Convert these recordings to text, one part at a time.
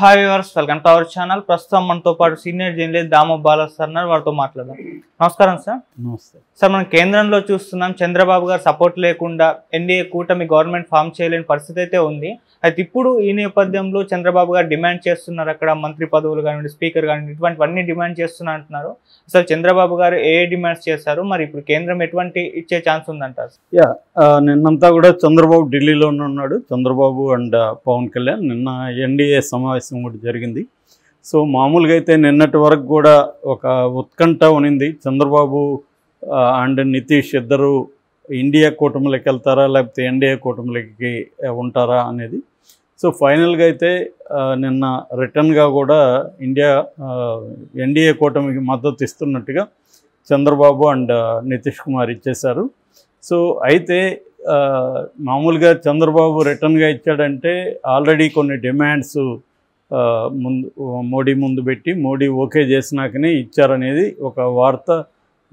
Hi viewers, welcome to our channel. ప్రస్తుతం మనతో పాటు senior journalist Damoh Bala sir ఉన్నారు. వారితో మాట్లాడదాం. నమస్కారం సార్. నమస్తే సార్, మనం కేంద్రంలో చూస్తున్నాం, చంద్రబాబు గారు సపోర్ట్ లేకుండా ఎన్డీఏ కూటమి గవర్నమెంట్ ఫామ్ చేయలేని పరిస్థితి అయితే ఉంది. అయితే ఇప్పుడు ఈ నేపథ్యంలో చంద్రబాబు గారు డిమాండ్ చేస్తున్నారు, అక్కడ మంత్రి పదవులు కానివ్వండి, స్పీకర్ కానివ్వండి, ఇటువంటివన్నీ డిమాండ్ చేస్తున్నారు అంటున్నారు. అసలు చంద్రబాబు గారు ఏ డిమాండ్స్ చేశారు, మరి ఇప్పుడు కేంద్రం ఎటువంటి ఇచ్చే ఛాన్స్ ఉందంటారు? నిన్నంతా కూడా చంద్రబాబు ఢిల్లీలోనే ఉన్నాడు. చంద్రబాబు అండ్ పవన్ కళ్యాణ్ నిన్న ఎన్డీఏ సమావేశం కూడా జరిగింది. సో మామూలుగా అయితే నిన్నటి వరకు కూడా ఒక ఉత్కంఠ ఉనింది, చంద్రబాబు అండ్ నితీష్ ఇద్దరు ఇండియా కూటమిలోకి వెళ్తారా లేకపోతే ఎన్డీఏ కూటమిలోకి ఉంటారా అనేది. సో ఫైనల్గా అయితే నిన్న రిటర్న్గా కూడా ఎన్డీఏ కూటమికి మద్దతు ఇస్తున్నట్టుగా చంద్రబాబు అండ్ నితీష్ కుమార్ ఇచ్చేశారు. సో అయితే మామూలుగా చంద్రబాబు రిటర్న్గా ఇచ్చాడంటే ఆల్రెడీ కొన్ని డిమాండ్స్ మోడీ ముందు పెట్టి మోడీ ఓకే చేసినాకనే ఇచ్చారనేది ఒక వార్త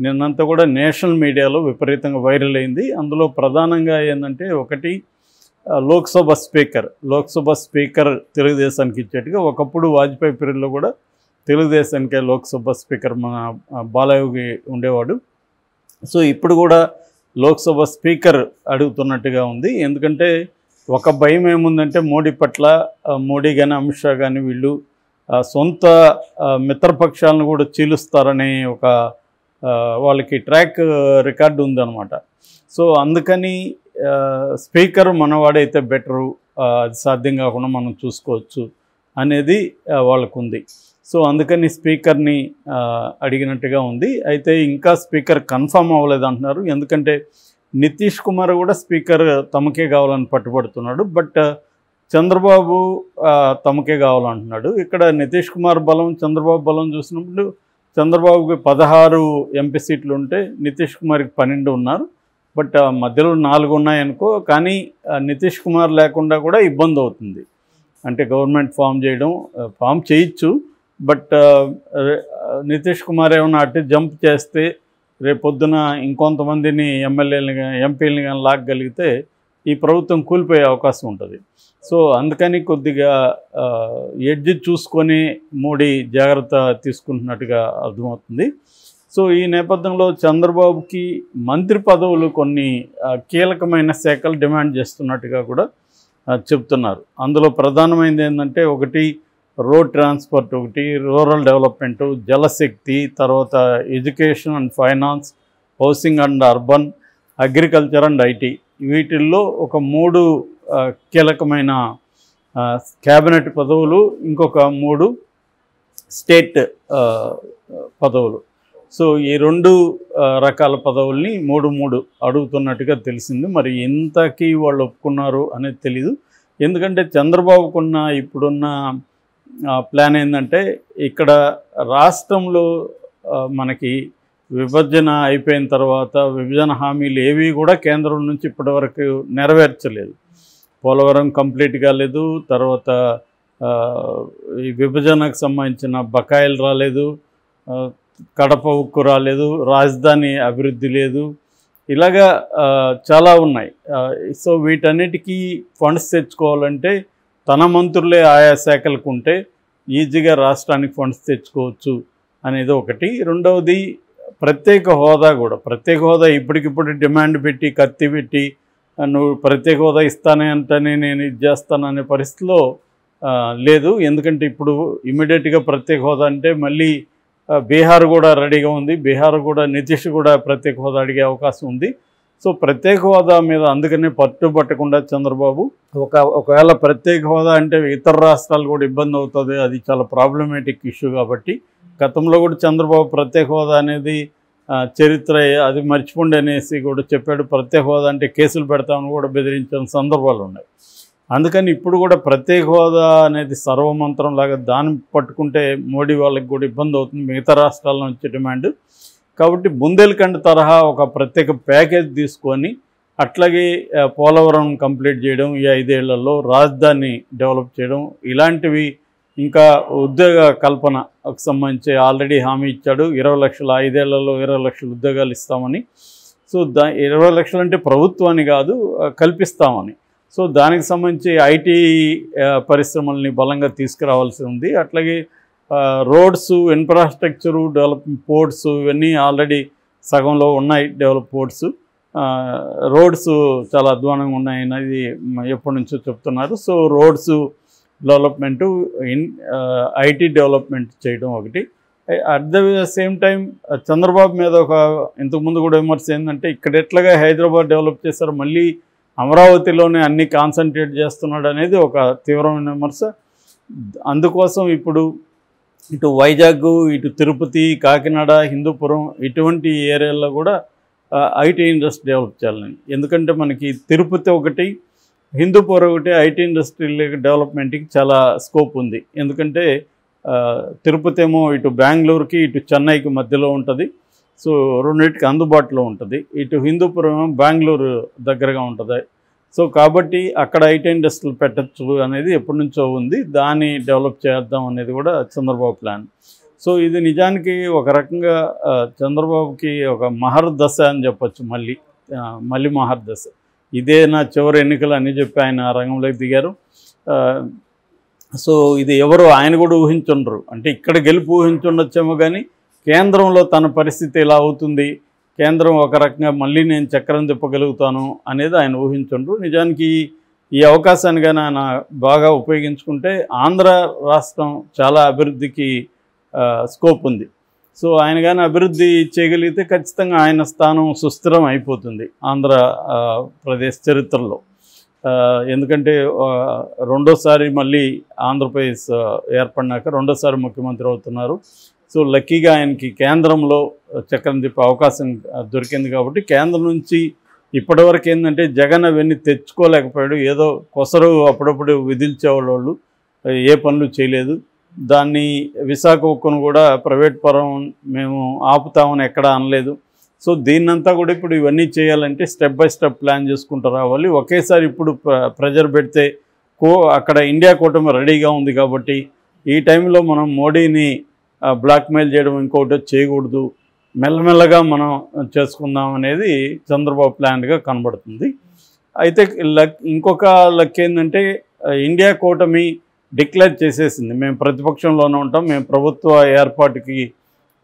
నిన్నంతా కూడా నేషనల్ మీడియాలో విపరీతంగా వైరల్ అయింది. అందులో ప్రధానంగా ఏంటంటే ఒకటి లోక్సభ స్పీకర్ తెలుగుదేశానికి ఇచ్చేట్టుగా, ఒకప్పుడు వాజ్పేయి పీరియడ్లో కూడా తెలుగుదేశానికే లోక్సభ స్పీకర్ మన బాలయోగి ఉండేవాడు. సో ఇప్పుడు కూడా లోక్సభ స్పీకర్ అడుగుతున్నట్టుగా ఉంది. ఎందుకంటే ఒక భయం ఏముందంటే మోడీ పట్ల, మోడీ కానీ అమిత్ షా కానీ వీళ్ళు సొంత మిత్రపక్షాలను కూడా చీలుస్తారనే ఒక వాళ్ళకి ట్రాక్ రికార్డు ఉందన్నమాట. సో అందుకని స్పీకర్ మనవాడైతే బెటరు, అది సాధ్యం కాకుండా మనం చూసుకోవచ్చు అనేది వాళ్ళకు ఉంది. సో అందుకని స్పీకర్ని అడిగినట్టుగా ఉంది. అయితే ఇంకా స్పీకర్ కన్ఫర్మ్ అవ్వలేదు అంటున్నారు. ఎందుకంటే నితీష్ కుమార్ కూడా స్పీకర్ తమకే కావాలని పట్టుబడుతున్నాడు. బట్ చంద్రబాబు తమకే కావాలంటున్నాడు. ఇక్కడ నితీష్ కుమార్ బలం, చంద్రబాబు బలం చూసినప్పుడు చంద్రబాబుకి 16 ఎంపీ సీట్లు ఉంటే నితీష్ కుమార్కి 12 ఉన్నారు. బట్ మధ్యలో 4 ఉన్నాయనుకో, కానీ నితీష్ కుమార్ లేకుండా కూడా ఇబ్బంది అవుతుంది. అంటే గవర్నమెంట్ ఫామ్ చేయొచ్చు. బట్ నితీష్ కుమార్ ఏమన్నా అటు జంప్ చేస్తే రేపొద్దున ఇంకొంతమందిని ఎంపీలని కానీ లాగగలిగితే ఈ ప్రభుత్వం కూలిపోయే అవకాశం ఉంటుంది. సో అందుకని కొద్దిగా ఎడ్జ్ చూసుకొని మోడీ జాగ్రత్త తీసుకుంటున్నట్టుగా అర్థమవుతుంది. సో ఈ నేపథ్యంలో చంద్రబాబుకి మంత్రి పదవులు కొన్ని కీలకమైన శాఖలు డిమాండ్ చేస్తున్నట్టుగా కూడా చెప్తున్నారు. అందులో ప్రధానమైనది ఏంటంటే ఒకటి రోడ్ ట్రాన్స్పోర్ట్, ఒకటి రూరల్ డెవలప్మెంటు, జలశక్తి, తర్వాత education and finance, housing and urban, agriculture and IT. వీటిల్లో ఒక 3 కీలకమైన క్యాబినెట్ పదవులు, ఇంకొక 3 స్టేట్ పదవులు. సో ఈ 2 రకాల పదవుల్ని 3 అడుగుతున్నట్టుగా తెలిసింది. మరి ఎంతకీ వాళ్ళు ఒప్పుకున్నారు అనేది తెలీదు. ఎందుకంటే చంద్రబాబుకున్న ఇప్పుడున్న ప్లాన్ ఏంటంటే ఇక్కడ రాష్ట్రంలో మనకి విభజన అయిపోయిన తర్వాత విభజన హామీలు ఏవి కూడా కేంద్రం నుంచి ఇప్పటివరకు నెరవేర్చలేదు. పోలవరం కంప్లీట్ కాలేదు, తర్వాత ఈ విభజనకు సంబంధించిన బకాయిలు రాలేదు, కడప ఉక్కు రాలేదు, రాజధాని అభివృద్ధి లేదు, ఇలాగా చాలా ఉన్నాయి. సో వీటన్నిటికీ ఫండ్స్ తెచ్చుకోవాలంటే తన మంత్రులే ఆయా శాఖలకు ఉంటే ఈజీగా రాష్ట్రానికి ఫండ్స్ తెచ్చుకోవచ్చు అనేది ఒకటి. రెండవది ప్రత్యేక హోదా ఇప్పటికిప్పుడు డిమాండ్ పెట్టి కత్తి పెట్టి నువ్వు ప్రత్యేక హోదా ఇస్తానే అంటేనే నేను ఇది చేస్తాననే పరిస్థితిలో లేదు. ఎందుకంటే ఇప్పుడు ఇమీడియట్గా ప్రత్యేక హోదా అంటే మళ్ళీ బీహార్ కూడా రెడీగా ఉంది, బీహార్ కూడా నితీష్ కూడా ప్రత్యేక హోదా అడిగే అవకాశం ఉంది. సో ప్రత్యేక హోదా మీద అందుకనే పట్టుబట్టకుండా చంద్రబాబు ఒకవేళ ప్రత్యేక హోదా అంటే ఇతర రాష్ట్రాలు కూడా ఇబ్బంది అవుతుంది, అది చాలా ప్రాబ్లమేటిక్ ఇష్యూ. కాబట్టి గతంలో కూడా చంద్రబాబు ప్రత్యేక హోదా అనేది చరిత్ర అది మర్చిపోండి అనేసి కూడా చెప్పాడు. ప్రత్యేక హోదా అంటే కేసులు పెడతామని కూడా బెదిరించిన సందర్భాలు ఉన్నాయి. అందుకని ఇప్పుడు కూడా ప్రత్యేక హోదా అనేది సర్వమంత్రం లాగా దాన్ని పట్టుకుంటే మోడీ వాళ్ళకి కూడా ఇబ్బంది అవుతుంది, మిగతా రాష్ట్రాల నుంచి డిమాండ్. కాబట్టి బుందేల్ఖండ్ తరహా ఒక ప్రత్యేక ప్యాకేజ్ తీసుకొని అట్లాగే పోలవరం కంప్లీట్ చేయడం, ఈ 5 ఏళ్లలో రాజధాని డెవలప్ చేయడం, ఇలాంటివి, ఇంకా ఉద్యోగ కల్పనకు సంబంధించి ఆల్రెడీ హామీ ఇచ్చాడు. 20 లక్షల 5 ఏళ్లలో 20 లక్షల ఉద్యోగాలు ఇస్తామని. సో 20 లక్షలు అంటే ప్రభుత్వాన్ని కాదు, కల్పిస్తామని. సో దానికి సంబంధించి ఐటీ పరిశ్రమల్ని బలంగా తీసుకురావాల్సి ఉంది. అట్లాగే రోడ్స్, ఇన్ఫ్రాస్ట్రక్చరు, డెవలప్మెంట్ పోర్ట్స్ ఇవన్నీ ఆల్రెడీ సగంలో ఉన్నాయి. డెవలప్ పోర్ట్స్, రోడ్స్ చాలా అధ్వానంగా ఉన్నాయన్నది ఎప్పటి నుంచో చెప్తున్నారు. So roads development, IT development చేయడం ఒకటి. At the same time Chandrababu మీద ఒక ఇంతకుముందు కూడా విమర్శ ఏంటంటే, ఇక్కడ ఎట్లాగా హైదరాబాద్ డెవలప్ చేశారు, మళ్ళీ అమరావతిలోనే అన్ని కాన్సన్ట్రేట్ చేస్తున్నాడు అనేది ఒక తీవ్రమైన విమర్శ. అందుకోసం ఇప్పుడు ఇటు వైజాగ్, ఇటు తిరుపతి, కాకినాడ, హిందూపురం ఇటువంటి ఏరియాల్లో కూడా ఐటీ ఇండస్ట్రీ డెవలప్ చేయాలని. ఎందుకంటే మనకి తిరుపతి ఒకటి, హిందూపురం ఒకటి ఐటీ ఇండస్ట్రీ డెవలప్మెంట్కి చాలా స్కోప్ ఉంది. ఎందుకంటే తిరుపతి ఏమో ఇటు బెంగళూరుకి, ఇటు చెన్నైకి మధ్యలో ఉంటుంది. సో రెండింటికి అందుబాటులో ఉంటుంది. ఇటు హిందూపురం ఏమో బెంగళూరు దగ్గరగా ఉంటుంది. సో కాబట్టి అక్కడ ఐటీ ఇండస్ట్రీలు పెట్టచ్చు అనేది ఎప్పటి నుంచో ఉంది. దాన్ని డెవలప్ చేద్దాం అనేది కూడా చంద్రబాబు ప్లాన్. సో ఇది నిజానికి ఒక రకంగా చంద్రబాబుకి ఒక మహర్దశ అని చెప్పచ్చు. మళ్ళీ మహర్దశ. ఇదే నా చివరి ఎన్నికలు అని చెప్పి ఆయన రంగంలోకి దిగారు. సో ఇది ఎవరు ఆయన కూడా ఊహించుండరు. అంటే ఇక్కడ గెలుపు ఊహించుండొచ్చేమో కానీ కేంద్రంలో తన పరిస్థితి ఎలా అవుతుంది, కేంద్రం ఒక రకంగా మళ్ళీ నేను చక్రం తిప్పగలుగుతాను అనేది ఆయన ఊహించుండ్రు. నిజానికి ఈ అవకాశాన్ని కానీ ఆయన బాగా ఉపయోగించుకుంటే ఆంధ్ర రాష్ట్రం చాలా అభివృద్ధికి స్కోప్ ఉంది. సో ఆయన కానీ అభివృద్ధి చేయగలిగితే ఖచ్చితంగా ఆయన స్థానం సుస్థిరం అయిపోతుంది ఆంధ్రప్రదేశ్ చరిత్రలో. ఎందుకంటే రెండోసారి మళ్ళీ ఆంధ్రప్రదేశ్ ఏర్పడినాక రెండోసారి ముఖ్యమంత్రి అవుతున్నారు. సో లక్కీగా ఆయనకి కేంద్రంలో చక్రం తిప్పే అవకాశం దొరికింది. కాబట్టి కేంద్రం నుంచి ఇప్పటివరకు ఏంటంటే జగన్ అవన్నీ తెచ్చుకోలేకపోయాడు. ఏదో కొసరు అప్పుడప్పుడు విధించేవాళ్ళు, ఏ పనులు చేయలేదు. దాన్ని విశాఖ ఉక్కును కూడా ప్రైవేట్ పరం మేము ఆపుతామని ఎక్కడా అనలేదు. సో దీన్నంతా కూడా ఇప్పుడు ఇవన్నీ చేయాలంటే స్టెప్ బై స్టెప్ ప్లాన్ చేసుకుంటూ రావాలి. ఒకేసారి ఇప్పుడు ప్రెజర్ పెడితే అక్కడ ఇండియా కూటమి రెడీగా ఉంది. కాబట్టి ఈ టైంలో మనం మోడీని బ్లాక్మెయిల్ చేయడం ఇంకోటి చేయకూడదు, మెల్లమెల్లగా మనం చేసుకుందాం అనేది చంద్రబాబు ప్లాన్గా కనబడుతుంది. అయితే ఇంకొక లక్ ఏంటంటే ఇండియా కూటమి డిక్లేర్ చేసేసింది, మేము ప్రతిపక్షంలోనే ఉంటాం, మేము ప్రభుత్వ ఏర్పాటుకి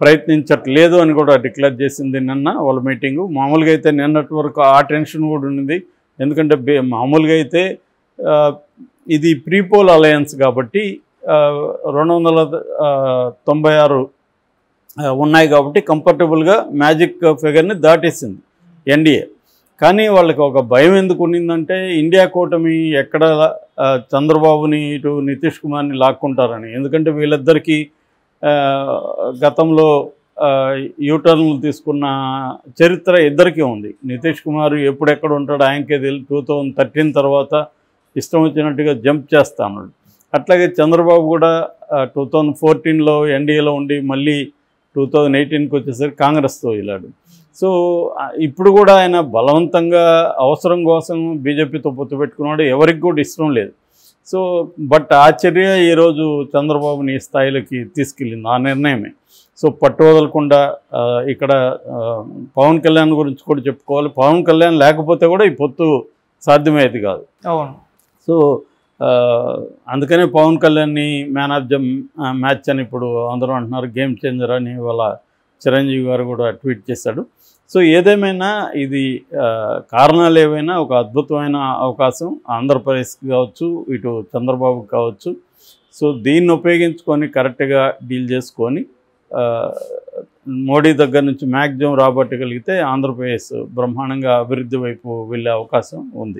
ప్రయత్నించట్లేదు అని కూడా డిక్లేర్ చేసింది నిన్న వాళ్ళ మీటింగు. మామూలుగా అయితే నిన్నటి వరకు ఆ టెన్షన్ కూడా ఉంది. ఎందుకంటే మామూలుగా అయితే ఇది ప్రీపోల్ అలయన్స్ కాబట్టి 296 ఉన్నాయి కాబట్టి కంఫర్టబుల్గా మ్యాజిక్ ఫిగర్ని దాటేసింది ఎన్డీఏ. కానీ వాళ్ళకి ఒక భయం ఎందుకు ఉండిందంటే ఇండియా కూటమి ఎక్కడ చంద్రబాబుని ఇటు నితీష్ కుమార్ని లాక్కుంటారని. ఎందుకంటే వీళ్ళిద్దరికీ గతంలో యూటర్న్లు తీసుకున్న చరిత్ర ఇద్దరికీ ఉంది. నితీష్ కుమార్ ఎప్పుడెక్కడ ఉంటాడో ఆయనకే తెలియదు. 2013 తర్వాత ఇష్టం వచ్చినట్టుగా జంప్ చేస్తాను. అట్లాగే చంద్రబాబు కూడా 2014లో ఎన్డీఏలో ఉండి మళ్ళీ 2018కి వచ్చేసరికి కాంగ్రెస్తో వెళ్ళాడు. సో ఇప్పుడు కూడా ఆయన బలవంతంగా అవసరం కోసం బీజేపీతో పొత్తు పెట్టుకున్నాడు. ఎవరికి కూడా ఇష్టం లేదు. సో బట్ ఆ చర్య ఈరోజు చంద్రబాబుని ఈ స్థాయిలోకి తీసుకెళ్ళింది, ఆ నిర్ణయమే. సో పట్టు వదలకుండా ఇక్కడ పవన్ కళ్యాణ్ గురించి కూడా చెప్పుకోవాలి. పవన్ కళ్యాణ్ లేకపోతే కూడా ఈ పొత్తు సాధ్యమయ్యేది కాదు. అవును. సో అందుకనే పవన్ కళ్యాణ్ని మ్యాన్ ఆఫ్ ద మ్యాచ్ అని ఇప్పుడు అందరూ అంటున్నారు, గేమ్ చేంజర్ అని వాళ్ళ చిరంజీవి గారు కూడా ట్వీట్ చేశాడు. సో ఏదేమైనా ఇది కారణాలు ఏవైనా ఒక అద్భుతమైన అవకాశం ఆంధ్రప్రదేశ్కి కావచ్చు, ఇటు చంద్రబాబుకి కావచ్చు. సో దీన్ని ఉపయోగించుకొని కరెక్ట్గా డీల్ చేసుకొని మోడీ దగ్గర నుంచి మ్యాక్సిమం రాబట్టగలిగితే ఆంధ్రప్రదేశ్ బ్రహ్మాండంగా అభివృద్ధి వైపు వెళ్ళే అవకాశం ఉంది.